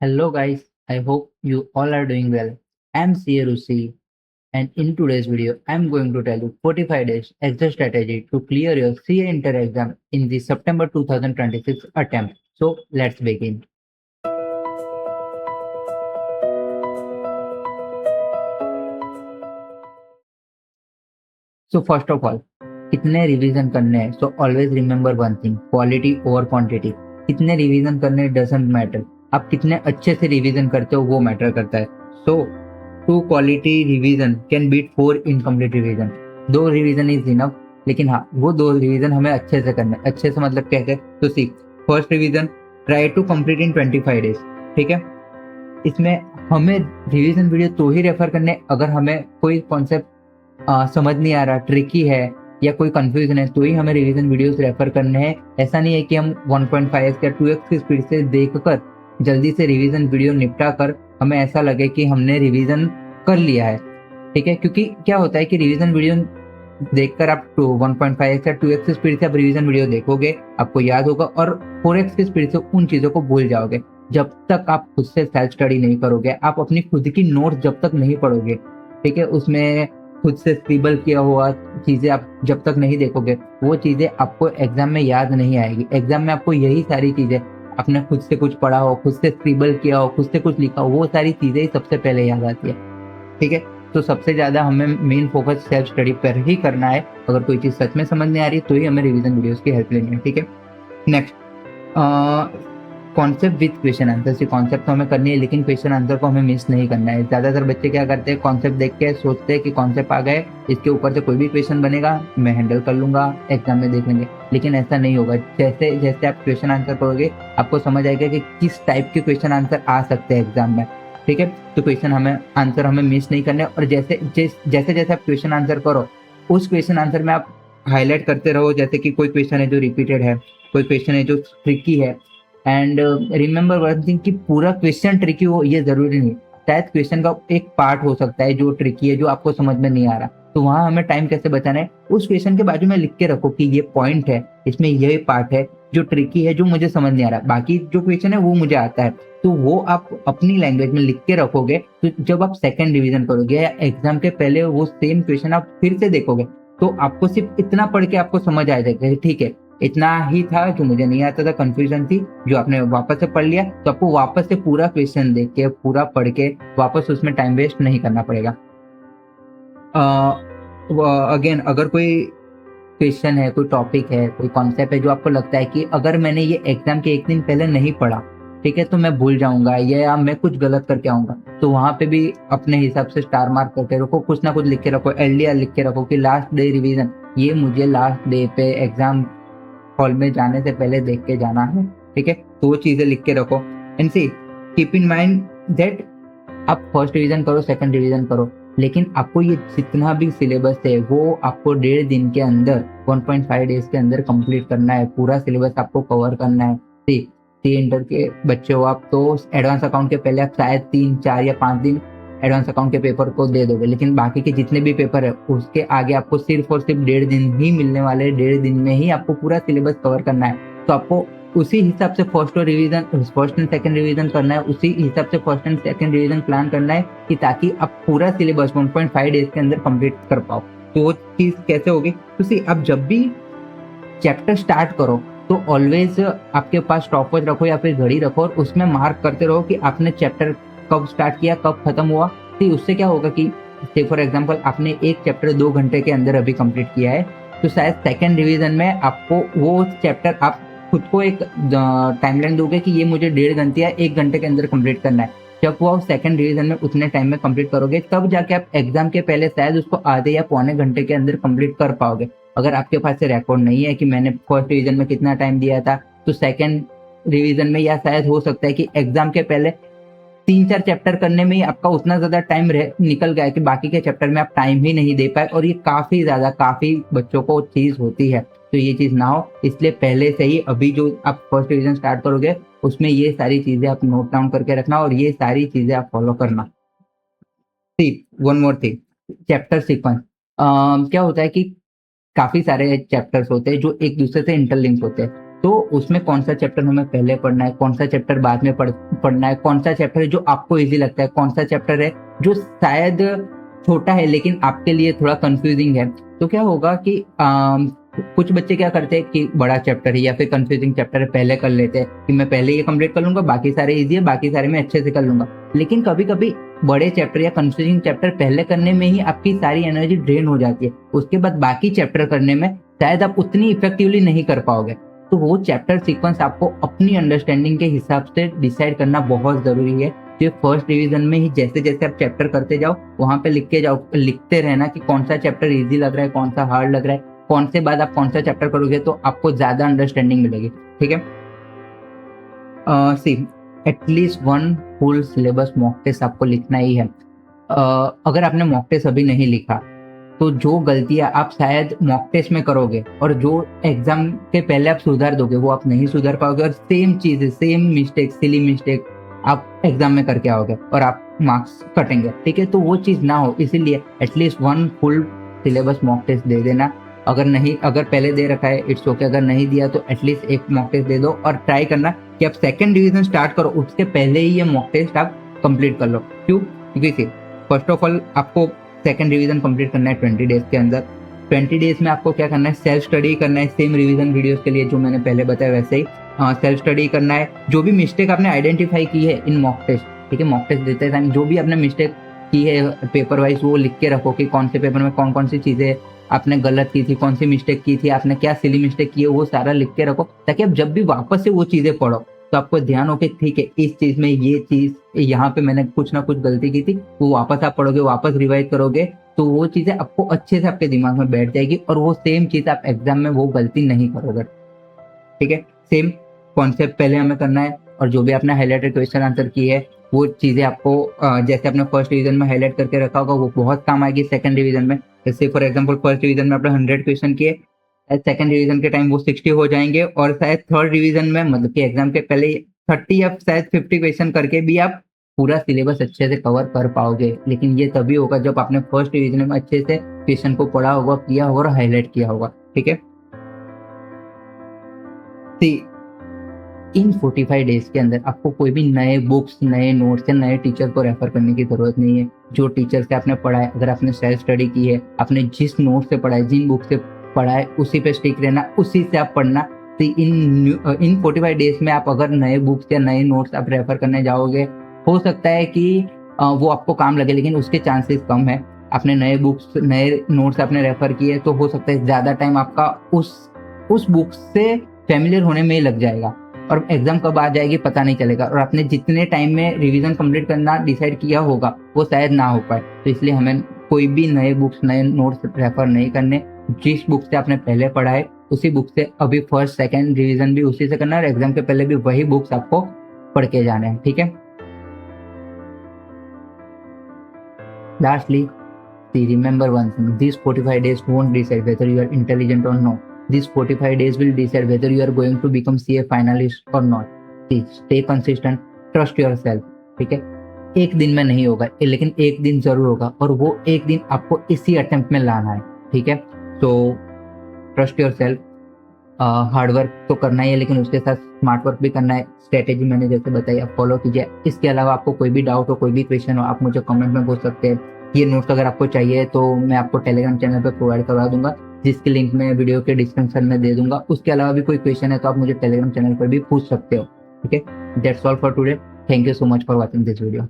Hello guys, I hope you all are doing well. I'm CA Rusi and in today's video I'm going to tell you 45 days exit strategy to clear your CA Inter exam in the September 2026 attempt. So let's begin. So first of all, कितने revision करने हैं? So always remember one thing, quality over quantity. कितने revision करने doesn't matter. आप कितने अच्छे से revision करते हो वो मैटर करता है. So 2 quality revision can beat 4 incomplete revision. 2 revision is enough, लेकिन हाँ वो 2 रिवीजन हमें अच्छे से करना है. अच्छे से मतलब क्या है? तो see first revision try to complete in 25 days. ठीक है, इसमें हमें रिवीजन वीडियो तो ही रेफर करने अगर हमें कोई कॉन्सेप्ट समझ नहीं आ रहा, ट्रिकी है या कोई कंफ्यूजन है तो ही हमें रिवीजन वीडियोस रेफर करने हैं. ऐसा नहीं है कि हम 1.5x या 2x की स्पीड से देखकर जल्दी से रिवीजन वीडियो निपटा कर हमें ऐसा लगे कि हमने रिवीजन कर लिया है. ठीक है, क्योंकि क्या होता है कि रिवीजन वीडियो देखकर आप 1.5x या 2x की स्पीड से आप रिवीजन वीडियो देखोगे, आपको याद होगा, और 4x की स्पीड से उन चीजों को भूल जाओगे. जब तक आप खुद से सेल्फ स्टडी नहीं करोगे, आप अपनी खुद की नोट्स जब तक नहीं पढ़ोगे, ठीक है, उसमें खुद से स्क्रिबल किया हुआ चीजें आप जब तक नहीं देखोगे, वो चीजें आपको एग्जाम में याद नहीं आएगी. एग्जाम में आपको यही सारी चीजें, आपने खुद से कुछ पढ़ा हो, खुद से स्क्रिबल किया हो, खुद से कुछ लिखा हो, वो सारी चीजें ही सबसे पहले याद आती है. ठीक है, तो सबसे ज्यादा हमें मेन फोकस सेल्फ स्टडी पर ही करना है. अगर कोई चीज सच में समझ नहीं आ रही तो ही हमें रिवीजन वीडियोस की हेल्प लेनी है. ठीक है, next concept with question answer. से कॉन्सेप्ट तो हमें करनी है लेकिन क्वेश्चन आंसर को हमें मिस नहीं करना है. ज्यादातर बच्चे क्या करते हैं, कॉन्सेप्ट देख के सोचते हैं कि कॉन्सेप्ट आ गए, इसके ऊपर से कोई भी क्वेश्चन बनेगा मैं हैंडल कर लूंगा, एग्जाम में देख लेंगे. लेकिन ऐसा नहीं होगा. जैसे जैसे आप क्वेश्चन आंसर करोगे आपको समझ आएगा कि किस टाइप के क्वेश्चन आंसर आ सकते हैं एग्जाम में. ठीक है, तो क्वेश्चन हमें आंसर हमें मिस नहीं करने. और जैसे जैसे आप क्वेश्चन आंसर करो, उस क्वेश्चन आंसर में आप हाईलाइट करते रहो. जैसे कि कोई क्वेश्चन है जो रिपीटेड है, कोई क्वेश्चन है जो ट्रिकी है. एंड रिमेंबर वन थिंग कि पूरा क्वेश्चन ट्रिकी हो ये जरूरी नहीं. शायद क्वेश्चन का एक पार्ट हो सकता है जो ट्रिकी है, जो आपको समझ में नहीं आ रहा, तो वहां हमें टाइम कैसे बचाना है, उस क्वेश्चन के बाजू में लिख के रखो कि ये पॉइंट है, इसमें ये पार्ट है जो ट्रिकी है, जो मुझे समझ नहीं आ रहा, बाकी जो क्वेश्चन है वो मुझे आता है. तो वो आप अपनी लैंग्वेज में लिख के रखोगे, तो जब आप सेकंड रिवीजन करोगे या एग्जाम के पहले वो सेम क्वेश्चन आप फिर से देखोगे, तो आपको सिर्फ इतना पढ़ के आपको समझ आ जाएगा ठीक है, इतना ही था जो मुझे नहीं आता था, कंफ्यूजन थी, जो आपने वापस से पढ़ लिया, तो आपको वापस से पूरा क्वेश्चन देख के, पूरा पढ़ के वापस उसमें टाइम वेस्ट नहीं करना पड़ेगा. अगेन, अगर कोई क्वेश्चन है, कोई टॉपिक है, कोई कॉन्सेप्ट है जो आपको लगता है कि अगर मैंने ये एग्जाम के एक दिन पहले नहीं पढ़ा, ठीक है, तो मैं भूल जाऊंगा या मैं कुछ गलत करके आऊंगा, तो वहां पे भी अपने हिसाब से स्टार मार्क करके रखो, कुछ ना कुछ लिख के रखो, LDR लिख के रखो कि लास्ट डे रिवीजन, ये मुझे लास्ट डे पे एग्जाम हॉल में जाने से पहले देख के जाना है. ठीक है, तो वो चीजें लिख के रखो. And see keep in mind that आप फर्स्ट रिवीजन करो, सेकंड रिवीजन करो, लेकिन आपको ये जितना भी सिलेबस है वो आपको 1.5 दिन के अंदर, 1.5 डेज के अंदर कंप्लीट करना है. पूरा सिलेबस आपको कवर करना है. सी इंटर के बच्चे हो आप, तो एडवांस अकाउंट के पहले आप शायद 3, 4 या 5 दिन एडवांस अकाउंट के पेपर को दे दोगे, लेकिन बाकी के जितने भी पेपर है उसके आगे आपको सिर्फ और सिर्फ 1.5 दिन ही मिलने वाले. 1.5 दिन में ही आपको पूरा सिलेबस कवर करना है. तो आपको उसी हिसाब से फर्स्ट एंड सेकंड रिवीजन करना है, उसी हिसाब से first and second revision plan करना है कि ताकि आप पूरा सिलेबस 1.5 डेज के अंदर कंप्लीट कर पाओ. तो वो चीज कैसे होगी, तो सी आप जब भी चैप्टर स्टार्ट करो तो ऑलवेज आपके पास स्टॉपवॉच रखो या फिर घड़ी रखो और उसमें मार्क करते रहो कि आपने चैप्टर कब स्टार्ट किया, कब खत्म हुआ. तो उससे क्या होगा कि से फॉर एग्जांपल आपने एक चैप्टर 2 घंटे के अंदर अभी कंप्लीट किया है, तो शायद सेकंड रिवीजन में आपको वो चैप्टर, आप खुद को एक टाइमलाइन दोगे कि ये मुझे 1.5 घंटे या 1 घंटे के अंदर कंप्लीट करना है. जब वो सेकंड रिवीजन में उतने टाइम में कंप्लीट करोगे, तब जाके आप एग्जाम के पहले शायद उसको आधे या पौने घंटे के अंदर कंप्लीट कर पाओगे. अगर आपके पास से रिकॉर्ड नहीं है कि मैंने फर्स्ट रिवीजन में कितना टाइम दिया था, तो सेकंड रिवीजन में या शायद हो सकता है कि एग्जाम के पहले 3-4 चैप्टर करने में ही आपका उतना ज्यादा टाइम निकल गया कि बाकी के चैप्टर में आप टाइम ही नहीं दे पाए. और ये काफी बच्चों को चीज होती है, तो ये चीज ना हो, इसलिए पहले से ही अभी जो आप फर्स्ट रिवीजन स्टार्ट करोगे उसमें ये सारी चीजें आप नोट डाउन करके रखना और ये सारी चीजें आप फॉलो करना. One more thing, chapter sequence. क्या होता है कि काफी सारे चैप्टर्स होते हैं जो एक दूसरे से इंटरलिंक होते हैं. तो उसमें कौन सा चैप्टर हमें पहले पढ़ना है, कौन सा चैप्टर बाद में पढ़ना है, कौन सा चैप्टर है जो आपको इजी लगता है, कौन सा चैप्टर है जो शायद छोटा है लेकिन आपके लिए थोड़ा कंफ्यूजिंग है। तो क्या होगा कि कुछ बच्चे क्या करते हैं कि बड़ा चैप्टर है या फिर कंफ्यूजिंग चैप्टर है पहले कर लेते हैं कि मैं पहले ये कंप्लीट कर लूंगा, बाकी सारे इजी है, बाकी सारे मैं अच्छे से कर लूंगा। लेकिन कभी कभी बड़े चैप्टर या कंफ्यूजिंग चैप्टर पहले करने में ही आपकी सारी एनर्जी ड्रेन हो जाती है, उसके बाद बाकी चैप्टर करने में शायद आप उतनी इफेक्टिवली नहीं कर पाओगे। तो वो चैप्टर सीक्वेंस आपको अपनी अंडरस्टैंडिंग के हिसाब से डिसाइड करना बहुत जरूरी है। जो फर्स्ट रिवीजन में ही जैसे जैसे आप चैप्टर करते जाओ वहां पे लिखते रहना कि कौन सा चैप्टर इजी लग रहा है, कौन सा हार्ड लग रहा है, कौन से बाद आप कौन सा चैप्टर करोगे तो आपको ज्यादा अंडरस्टैंडिंग मिलेगी। ठीक है, see at least 1 full syllabus mock test आपको लिखना ही है। अगर आपने मॉक टेस्ट अभी नहीं लिखा तो जो गलतियां आप शायद मॉक टेस्ट में करोगे और जो एग्जाम के पहले आप सुधार दोगे वो आप नहीं सुधार पाओगे, और सेम चीजें, सेम मिस्टेक, सिली मिस्टेक आप एग्जाम में करके आओगे और आप मार्क्स कटेंगे। ठीक है, तो वो चीज ना हो इसीलिए at least 1 full syllabus mock test दे देना। अगर पहले दे रखा है इट्स ओके, अगर नहीं दिया तो एटलीस्ट एक मॉक टेस्ट दे दो और ट्राई करना कि आप सेकंड डिवीजन स्टार्ट करो उसके पहले ही ये मॉक टेस्ट आप कंप्लीट कर लो। क्यों? क्योंकि फर्स्ट ऑफ ऑल आपको सेकंड रिवीजन कंप्लीट करना है 20 डेज के अंदर। 20 डेज में आपको क्या करना है, सेल्फ स्टडी करना है, सेम रिवीजन वीडियोस के लिए जो मैंने पहले बताया वैसे ही सेल्फ स्टडी करना है। जो भी मिस्टेक आपने आइडेंटिफाई की है इन मॉक टेस्ट, ठीक है, मॉक टेस्ट देते टाइम जो भी आपने मिस्टेक की है पेपर वाइज वो लिख के रखो कि कौन से पेपर में कौन कौन सी चीजें आपने गलत की थी, कौन सी मिस्टेक की थी, आपने क्या सिली मिस्टेक की है, वो सारा लिख के रखो ताकि आप जब भी वापस से वो चीजें पढ़ो तो आपको ध्यान हो कि ठीक है इस चीज में ये चीज यहाँ पे मैंने कुछ ना कुछ गलती की थी, वो वापस आप पढ़ोगे, वापस रिवाइज करोगे तो वो चीजें आपको अच्छे से आपके दिमाग में बैठ जाएगी और वो सेम चीज आप एग्जाम में वो गलती नहीं करोगे। ठीक है, सेम कॉन्सेप्ट पहले हमें करना है और जो भी आपने हाईलाइटेड क्वेश्चन आंसर की है वो चीजें आपको जैसे आपने फर्स्ट डिवीजन में हाईलाइट करके रखा होगा वो बहुत काम आएगी सेकंड डिवीजन में। जैसे फॉर एग्जांपल फर्स्ट डिवीजन में आपने 100 क्वेश्चन किए, सेकंड डिवीजन के टाइम वो 60 हो जाएंगे और शायद थर्ड डिवीजन में मतलब कि एग्जाम के पहले 30 या शायद 50 क्वेश्चन करके भी आप पूरा सिलेबस अच्छे से कवर कर पाओगे। लेकिन ये तभी होगा जब आपने फर्स्ट डिवीजन में अच्छे से क्वेश्चन को पढ़ा होगा, किया होगा और हाईलाइट किया होगा। ठीक है, इन 45 डेज के अंदर आपको कोई भी नए बुक्स, नए नोट्स या नए टीचर को रेफर करने की जरूरत नहीं है। जो टीचर से आपने पढ़ा है, अगर आपने सेल्फ स्टडी की है, आपने जिस नोट से पढ़ा है, जिन बुक से पढ़ा है उसी पे स्टिक रहना, उसी से आप पढ़ना। तो इन 45 डेज में आप अगर नए बुक्स या नए नोट्स आप रेफर करने जाओगे हो सकता है कि वो आपको काम लगे लेकिन उसके चांसेस कम है। आपने नए बुक्स, नए नोट्स आपने रेफर किए तो हो सकता है ज्यादा टाइम आपका उस बुक से फैमिलियर होने में ही लग जाएगा और एग्जाम कब आ जाएगी पता नहीं चलेगा और आपने जितने टाइम में रिवीजन कंप्लीट करना डिसाइड किया होगा वो शायद ना हो पाए। तो इसलिए हमें कोई भी नए बुक्स, नए नोट्स रेफर नहीं करने। जिस बुक से आपने पहले पढ़ा है उसी बुक से अभी फर्स्ट सेकंड रिवीजन भी उसी से करना है और एग्जाम के पहले भी वही बुक्स आपको पढ़ के जाने हैं। ठीक है, lastly remember one thing, this 45 days won't decide whether you are intelligent or not. These 45 days will decide whether you are going to become CA finalist or not. Please stay consistent, trust yourself. ठीक है, एक दिन में नहीं होगा लेकिन एक दिन जरूर होगा और वो एक दिन आपको इसी अटेम्प्ट में लाना है। ठीक है, तो trust your self. Hard work तो करना ही है लेकिन उसके साथ स्मार्ट वर्क भी करना है। स्ट्रेटेजी मैंने जैसे बताई आप फॉलो कीजिए। इसके अलावा आपको कोई भी डाउट हो, कोई भी क्वेश्चन हो, आप मुझे कमेंट में पूछ सकते हैं। ये नोट्स अगर आपको चाहिए तो मैं आपको टेलीग्राम चैनल पे प्रोवाइड करवा दूंगा जिसकी लिंक मैं वीडियो के डिस्क्रिप्शन में दे दूंगा। उसके अलावा भी कोई क्वेश्चन है तो आप मुझे टेलीग्राम चैनल पर भी पूछ सकते हो। ठीक है, that's all for today. Thank you so much for watching this video.